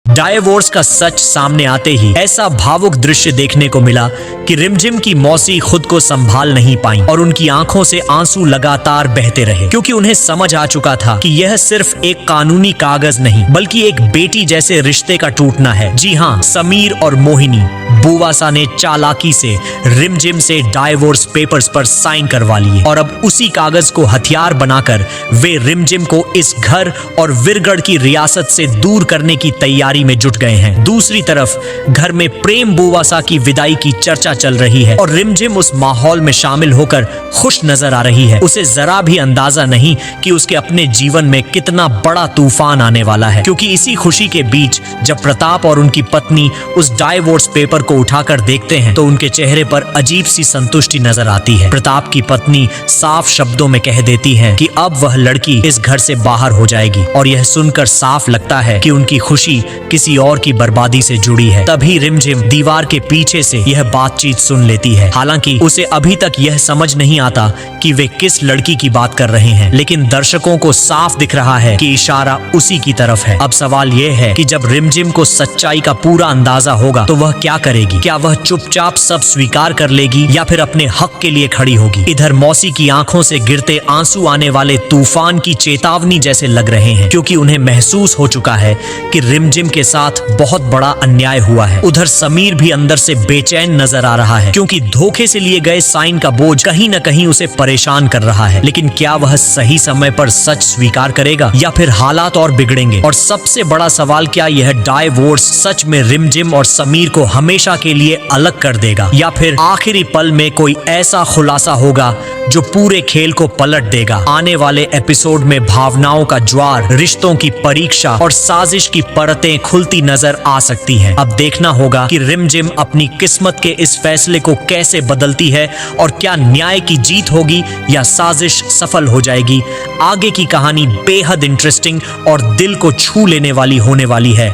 Divorce का सच सामने आते ही ऐसा भावुक दृश्य देखने को मिला कि रिमझिम की मौसी खुद को संभाल नहीं पाई और उनकी आंखों से आंसू लगातार बहते रहे, क्योंकि उन्हें समझ आ चुका था कि यह सिर्फ एक कानूनी कागज नहीं बल्कि एक बेटी जैसे रिश्ते का टूटना है। जी हाँ, समीर और मोहिनी बुवासा ने चालाकी से रिमझिम से डाइवोर्स पेपर्स पर साइन करवा लिए और अब उसी कागज को हथियार बनाकर वे रिमझिम को इस घर और वीरगढ़ की रियासत से दूर करने की तैयारी में जुट गए हैं। दूसरी तरफ घर में प्रेम बुवासा की विदाई की चर्चा चल रही है और रिमझिम उस माहौल में शामिल होकर खुश नजर आ रही है। उसे जरा भी अंदाजा नहीं कि उसके अपने जीवन में कितना बड़ा तूफान आने वाला है, क्योंकि इसी खुशी के बीच जब प्रताप और उनकी पत्नी उस डाइवोर्स पेपर को उठाकर देखते हैं तो उनके चेहरे पर अजीब सी संतुष्टि नजर आती है। प्रताप की पत्नी साफ शब्दों में कह देती है कि अब वह लड़की इस घर से बाहर हो जाएगी और यह सुनकर साफ लगता है कि उनकी खुशी किसी और की बर्बादी से जुड़ी है। तभी रिमझिम दीवार के पीछे से यह बातचीत सुन लेती है। हालांकि उसे अभी तक यह समझ नहीं आता कि वे किस लड़की की बात कर रहे हैं, लेकिन दर्शकों को साफ दिख रहा है कि इशारा उसी की तरफ है। अब सवाल यह है कि जब रिमझिम को सच्चाई का पूरा अंदाजा होगा तो वह क्या करेगी? क्या वह चुपचाप सब स्वीकार कर लेगी या फिर अपने हक के लिए खड़ी होगी? इधर मौसी की आंखों से गिरते आंसू आने वाले तूफान की चेतावनी जैसे लग रहे हैं, क्योंकि उन्हें महसूस हो चुका है कि रिमझिम के साथ बहुत बड़ा अन्याय हुआ है। उधर समीर भी अंदर से बेचैन नजर आ रहा है, क्योंकि धोखे से लिए गए साइन का बोझ कहीं न कहीं उसे परेशान कर रहा है। लेकिन क्या वह सही समय पर सच स्वीकार करेगा या फिर हालात और बिगड़ेंगे? और सबसे बड़ा सवाल, क्या यह डाइवोर्स सच में रिमझिम और समीर को हमेशा के लिए अलग कर देगा या फिर आखिरी पल में कोई ऐसा खुलासा होगा जो पूरे खेल को पलट देगा? आने वाले एपिसोड में भावनाओं का ज्वार, रिश्तों की परीक्षा और साजिश की परतें खुलती नजर आ सकती हैं। अब देखना होगा कि रिमझिम अपनी किस्मत के इस फैसले को कैसे बदलती है और क्या न्याय की जीत होगी या साजिश सफल हो जाएगी। आगे की कहानी बेहद इंटरेस्टिंग और दिल को छू लेने वाली होने वाली है।